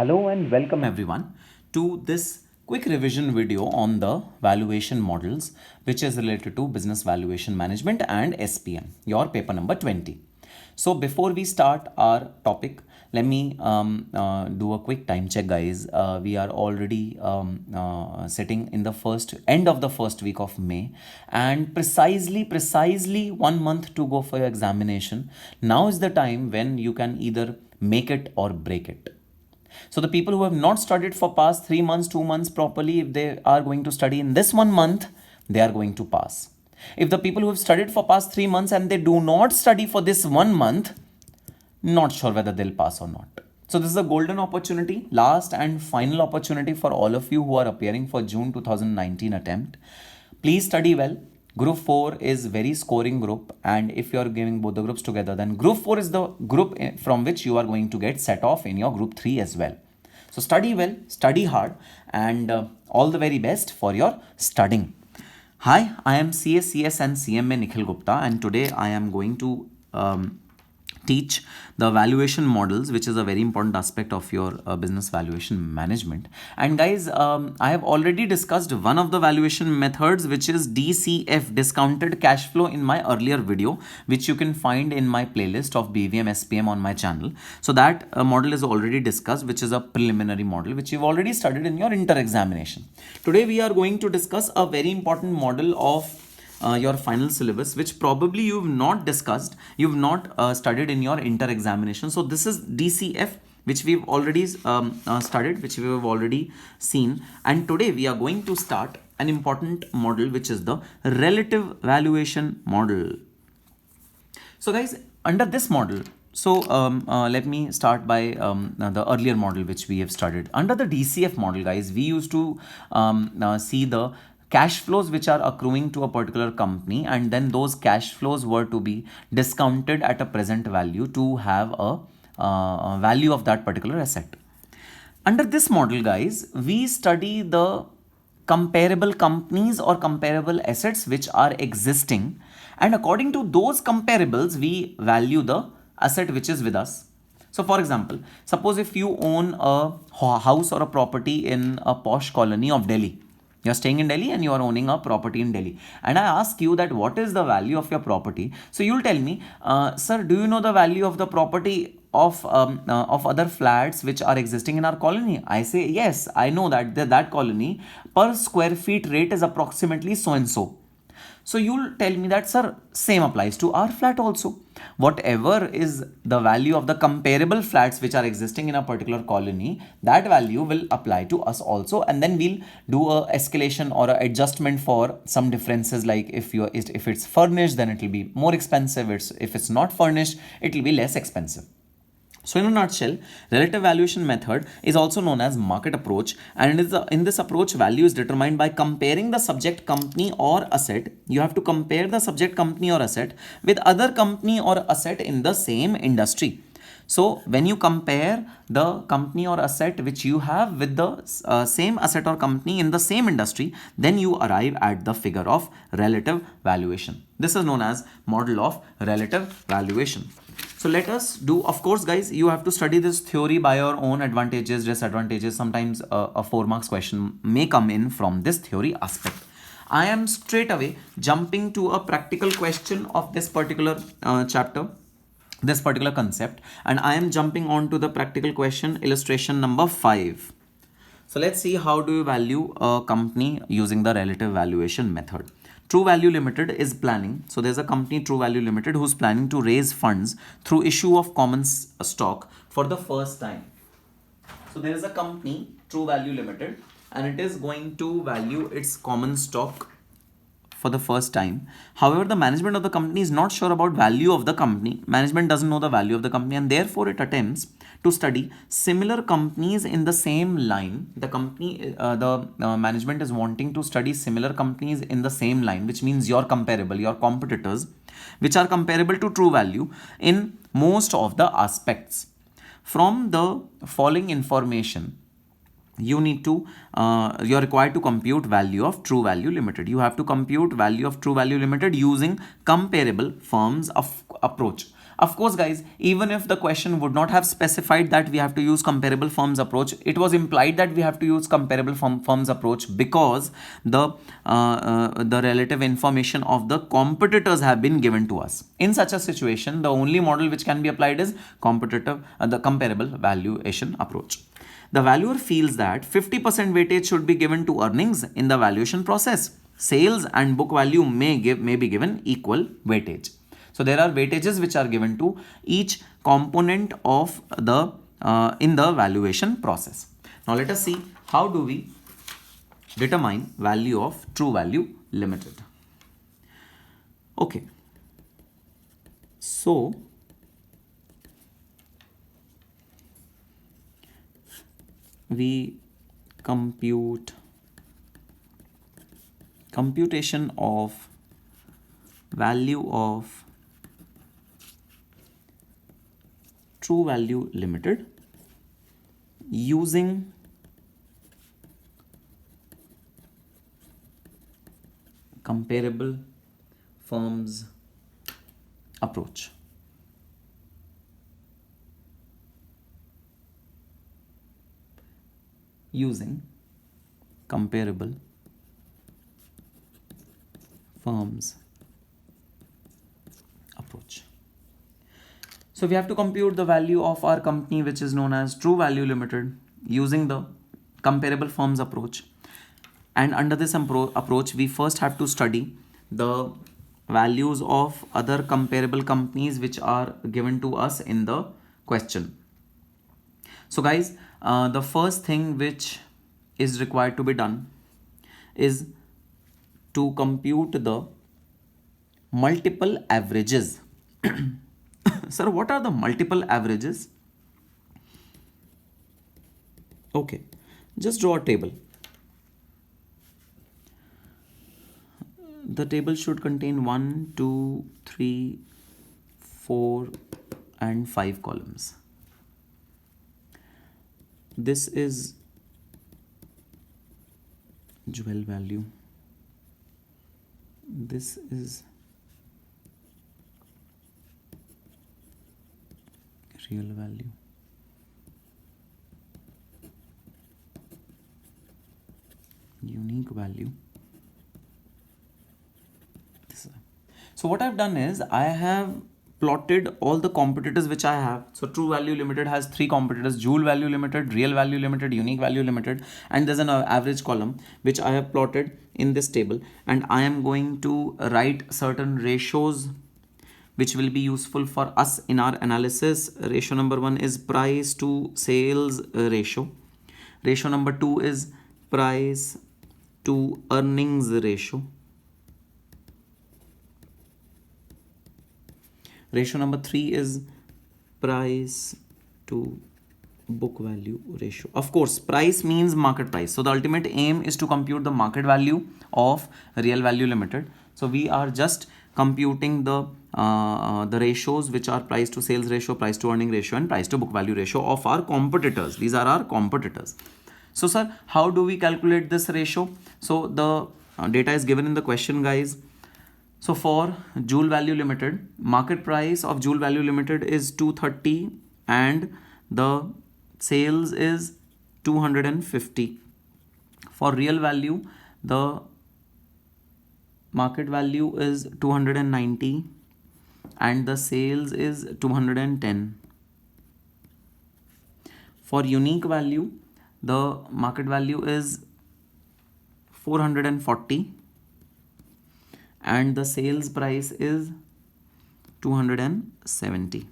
Hello and welcome everyone to this quick revision video on the valuation models, which is related to business valuation management and SPM, your paper number 20. So before we start our topic, let me do a quick time check, guys. We are already sitting in the first end of the first week of May, and precisely 1 month to go for your examination. Now is the time when you can either make it or break it. So the people who have not studied for past 3 months, 2 months properly, if they are going to study in this 1 month, they are going to pass. If the people who have studied for past 3 months and they do not study for this 1 month, not sure whether they'll pass or not. So this is a golden opportunity, last and final opportunity for all of you who are appearing for June 2019 attempt. Please study well. Group 4 is very scoring group, and if you are giving both the groups together, then group 4 is the group from which you are going to get set off in your group 3 as well. So study well, study hard, and all the very best for your studying. Hi, I am CS and CMA Nikhil Gupta, and today I am going to teach the valuation models, which is a very important aspect of your business valuation management. And guys, I have already discussed one of the valuation methods, which is DCF, discounted cash flow, in my earlier video, which you can find in my playlist of BVM SPM on my channel. So that model is already discussed, which is a preliminary model which you've already studied in your inter examination. Today we are going to discuss a very important model of your final syllabus, which probably you've not discussed, you've not studied in your inter examination. So this is DCF, which we've already studied, which we have already seen, and today we are going to start an important model, which is the relative valuation model. So guys, under this model, so let me start by the earlier model which we have studied. Under the DCF model, guys, we used to see the cash flows which are accruing to a particular company, and then those cash flows were to be discounted at a present value to have a value of that particular asset. Under this model, guys, we study the comparable companies or comparable assets which are existing, and according to those comparables, we value the asset which is with us. So for example, suppose if you own a house or a property in a posh colony of Delhi. You're staying in Delhi and you are owning a property in Delhi. And I ask you that what is the value of your property? So you'll tell me, sir, do you know the value of the property of other flats which are existing in our colony? I say, yes, I know that that colony per square feet rate is approximately so and so. So you'll tell me that, sir, same applies to our flat also. Whatever is the value of the comparable flats which are existing in a particular colony, that value will apply to us also, and then we'll do a escalation or a adjustment for some differences, like if it's furnished, then it will be more expensive. If it's not furnished, it will be less expensive. So in a nutshell, relative valuation method is also known as market approach, and in this approach, value is determined by comparing the subject company or asset. You have to compare the subject company or asset with other company or asset in the same industry. So when you compare the company or asset which you have with the same asset or company in the same industry, then you arrive at the figure of relative valuation. This is known as model of relative valuation. So let us do, of course, guys, you have to study this theory by your own advantages, disadvantages. Sometimes a 4 marks question may come in from this theory aspect. I am straight away jumping to a practical question of this particular chapter, this particular concept, and I am jumping on to the practical question, illustration number 5. So let's see how do you value a company using the relative valuation method. True Value Limited is planning. So there's a company, True Value Limited, who's planning to raise funds through issue of common stock for the first time. So there is a company, True Value Limited, and it is going to value its common stock for the first time. However, the management of the company is not sure about value of the company. Management doesn't know the value of the company, and therefore it attempts to study similar companies in the same line. The management is wanting to study similar companies in the same line, which means your competitors, which are comparable to True Value in most of the aspects. From the following information, you're required to compute value of True Value Limited. You have to compute value of True Value Limited using comparable firms of approach. Of course, guys, even if the question would not have specified that we have to use comparable firms approach, it was implied that we have to use comparable firms approach because the relative information of the competitors have been given to us. In such a situation, the only model which can be applied is the comparable valuation approach. The valuer feels that 50% weightage should be given to earnings in the valuation process. Sales and book value may be given equal weightage. So there are weightages which are given to each component of the in the valuation process. Now let us see how do we determine value of True Value Limited. Okay. So we computation of value of True Value Limited using comparable firms approach. Using comparable firms approach. So we have to compute the value of our company, which is known as True Value Limited, using the comparable firms approach. And under this approach, we first have to study the values of other comparable companies which are given to us in the question. So guys, the first thing which is required to be done is to compute the multiple averages. Sir, what are the multiple averages? Okay, just draw a table. The table should contain 1, 2, 3, 4 and 5 columns. This is jewel value. This is real value. Unique value. So what I've done is I have plotted all the competitors which I have. So True Value Limited has 3 competitors: Jewel Value Limited, Real Value Limited, Unique Value Limited, and there's an average column which I have plotted in this table, and I am going to write certain ratios which will be useful for us in our analysis. Ratio number 1 is price to sales ratio. Ratio number 2 is price to earnings ratio. Ratio number 3 is price to book value ratio. Of course, price means market price. So the ultimate aim is to compute the market value of Real Value Limited. So we are just computing the ratios which are price to sales ratio, price to earning ratio, and price to book value ratio of our competitors. These are our competitors. So sir, how do we calculate this ratio? So the data is given in the question, guys. So for Jewel Value Limited, market price of Jewel Value Limited is 230 and the sales is 250. For Real Value, the market value is 290 and the sales is 210. For Unique Value, the market value is 440 and the sales price is 270.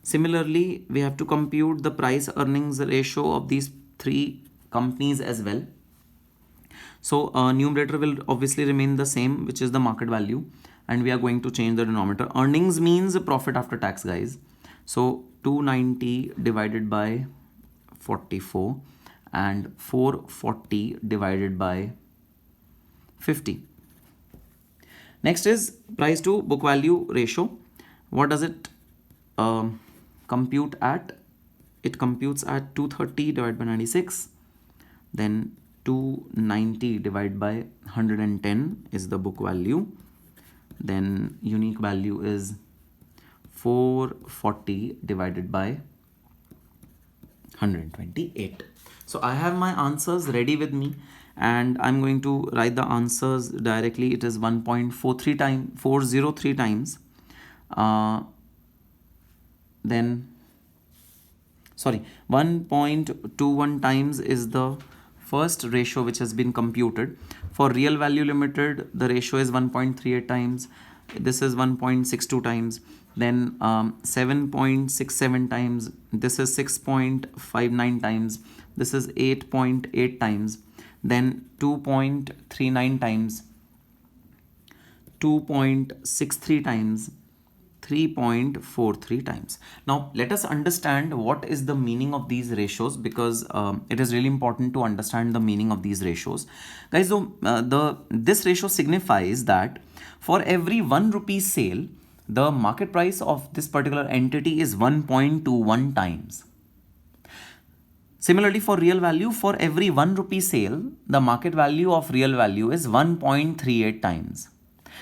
Similarly, we have to compute the price earnings ratio of these 3 companies as well. So numerator will obviously remain the same, which is the market value, and we are going to change the denominator. Earnings means profit after tax, guys. So 290 divided by 44 and 440 divided by 50. Next is price to book value ratio. What does it compute at? It computes at 230 divided by 96, then 290 divided by 110 is the book value, then unique value is 440 divided by 128. So I have my answers ready with me and I'm going to write the answers directly. It is 403 times. Then sorry, 1.21 times is the first ratio which has been computed. For Real Value Limited, the ratio is 1.38 times. This is 1.62 times. Then 7.67 times. This is 6.59 times. This is 8.8 times. Then 2.39 times. 2.63 times. 3.43 times. Now let us understand what is the meaning of these ratios, because it is really important to understand the meaning of these ratios. Guys, this ratio signifies that for every 1 rupee sale, the market price of this particular entity is 1.21 times. Similarly, for real value, for every 1 rupee sale, the market value of real value is 1.38 times.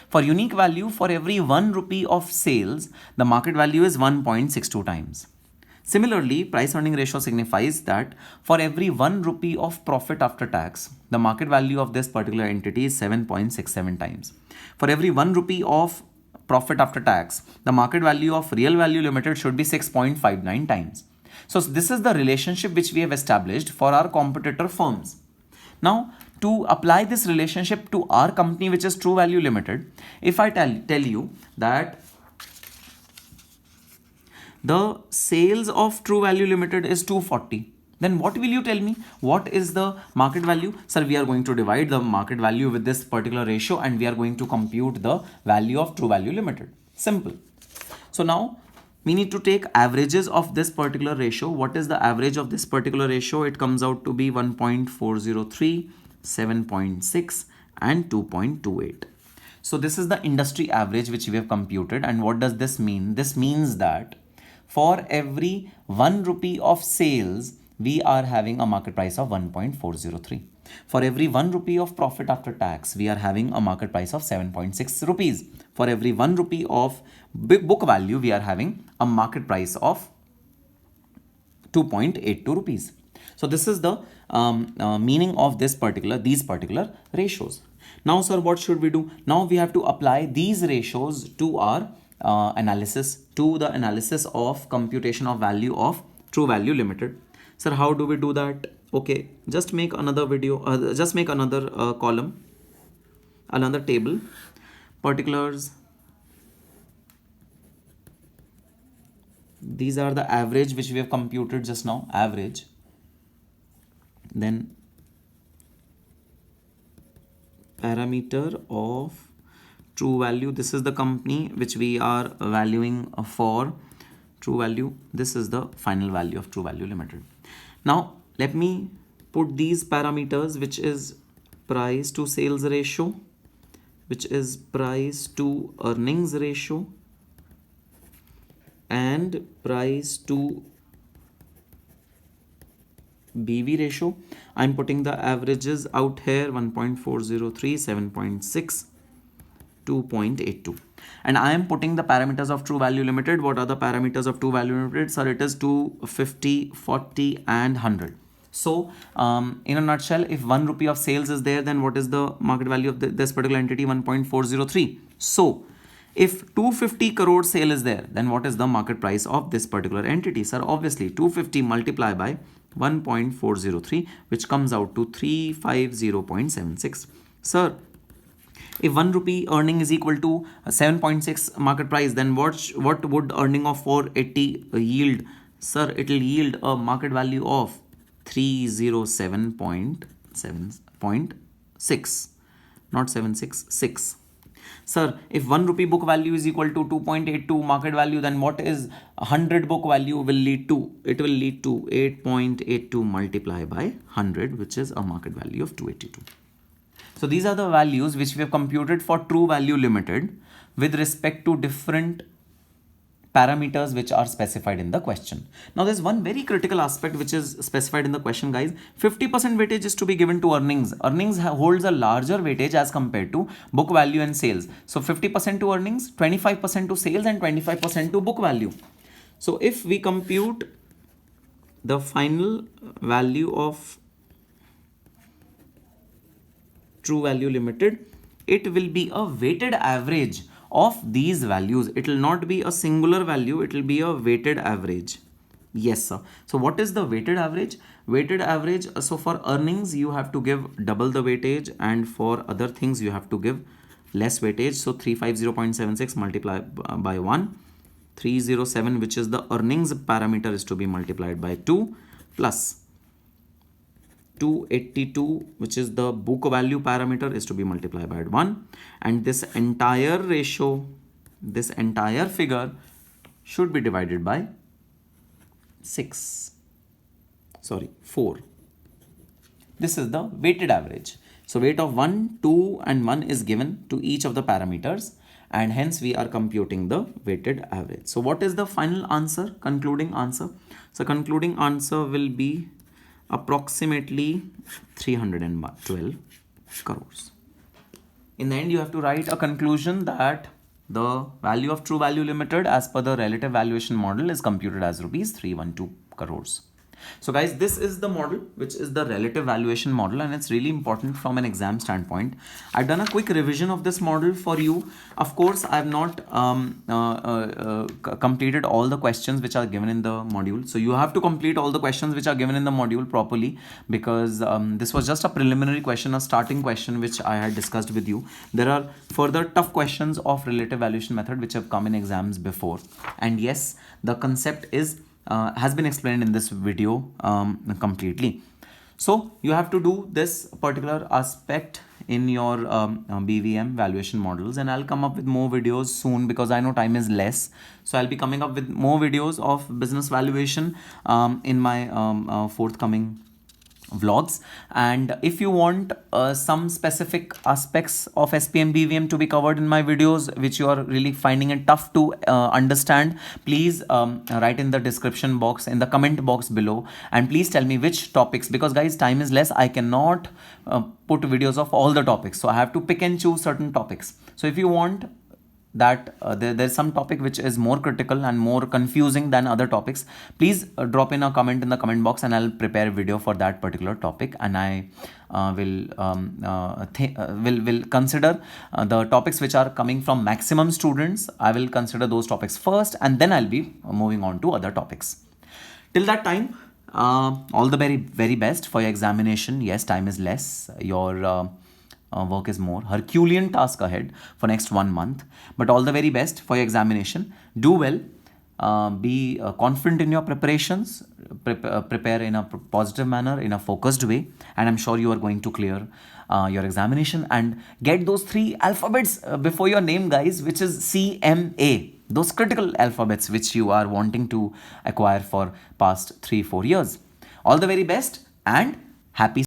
For unique value, for every 1 rupee of sales, the market value is 1.62 times. Similarly, price earning ratio signifies that for every 1 rupee of profit after tax, the market value of this particular entity is 7.67 times. For every 1 rupee of profit after tax, the market value of Real Value Limited should be 6.59 times. So this is the relationship which we have established for our competitor firms. Now, to apply this relationship to our company, which is True Value Limited, if I tell you that the sales of True Value Limited is 240, then what will you tell me? What is the market value? Sir, we are going to divide the market value with this particular ratio and we are going to compute the value of True Value Limited. Simple. So now we need to take averages of this particular ratio. What is the average of this particular ratio? It comes out to be 1.403, 7.6 and 2.28. So this is the industry average which we have computed. And what does this mean? This means that for every 1 rupee of sales, we are having a market price of 1.403. For every 1 rupee of profit after tax, we are having a market price of 7.6 rupees. For every 1 rupee of book value, we are having a market price of 2.82 rupees. So this is the meaning of these particular ratios. Now, sir, what should we do? Now we have to apply these ratios to our analysis, to the analysis of computation of value of True Value Limited. Sir, how do we do that? Okay, just make another video, just make another column, another table, particulars. These are the average which we have computed just now, average. Then parameter of True Value. This is the company which we are valuing for True Value. This is the final value of True Value Limited. Now let me put these parameters, which is price to sales ratio, which is price to earnings ratio, and price to BV ratio. I'm putting the averages out here: 1.403, 7.6, 2.82. And I am putting the parameters of True Value Limited. What are the parameters of True Value Limited? Sir, it is 250, 40 and 100. So in a nutshell, if 1 rupee of sales is there, then what is the market value of this particular entity? 1.403. So if 250 crore sale is there, then what is the market price of this particular entity? Sir, obviously 250 multiplied by 1.403, which comes out to 350.76. Sir, if 1 rupee earning is equal to 7.6 market price, then what would earning of 480 yield? Sir, it will yield a market value of 307.6, not 766. Sir, if 1 rupee book value is equal to 2.82 market value, then what is 100 book value will lead to? It will lead to 8.82 multiplied by 100, which is a market value of 282. So these are the values which we have computed for True Value Limited with respect to different parameters which are specified in the question. Now there's one very critical aspect which is specified in the question, guys. 50% weightage is to be given to earnings. Earnings holds a larger weightage as compared to book value and sales. So 50% to earnings, 25% to sales, and 25% to book value. So if we compute the final value of True Value Limited, it will be a weighted average of these values. It will not be a singular value, it will be a weighted average. Yes, sir. So what is the weighted average? Weighted average, so for earnings you have to give double the weightage, and for other things you have to give less weightage. So 350.76 multiplied by 1, 307, which is the earnings parameter, is to be multiplied by 2, plus 282, which is the book value parameter, is to be multiplied by 1, and this entire ratio, this entire figure should be divided by 4. This is the weighted average. So weight of 1, 2 and 1 is given to each of the parameters, and hence we are computing the weighted average. So what is the final answer, concluding answer? So concluding answer will be approximately 312 crores. In the end, you have to write a conclusion that the value of True Value Limited as per the relative valuation model is computed as rupees 312 crores. So guys, this is the model, which is the relative valuation model, and it's really important from an exam standpoint. I've done a quick revision of this model for you. Of course, I've not completed all the questions which are given in the module. So you have to complete all the questions which are given in the module properly, because this was just a preliminary question, a starting question which I had discussed with you. There are further tough questions of relative valuation method which have come in exams before. And yes, the concept is has been explained in this video completely. So you have to do this particular aspect in your BVM valuation models, and I'll come up with more videos soon because I know time is less. So I'll be coming up with more videos of business valuation in my forthcoming vlogs. And if you want some specific aspects of SPM BVM to be covered in my videos which you are really finding it tough to understand, please write in the description box, in the comment box below, and please tell me which topics, because guys, time is less. I cannot put videos of all the topics, so I have to pick and choose certain topics. So if you want that there's some topic which is more critical and more confusing than other topics, please drop in a comment in the comment box, and I'll prepare a video for that particular topic. And I will consider the topics which are coming from maximum students. I will consider those topics first, and then I'll be moving on to other topics. Till that time, all the very best for your examination. Yes, time is less. Your work is more. Herculean task ahead for next 1 month. But all the very best for your examination. Do well. Be confident in your preparations. Prepare in a positive manner, in a focused way. And I'm sure you are going to clear your examination and get those 3 alphabets before your name, guys, which is CMA. Those critical alphabets which you are wanting to acquire for past 3-4 years. All the very best and happy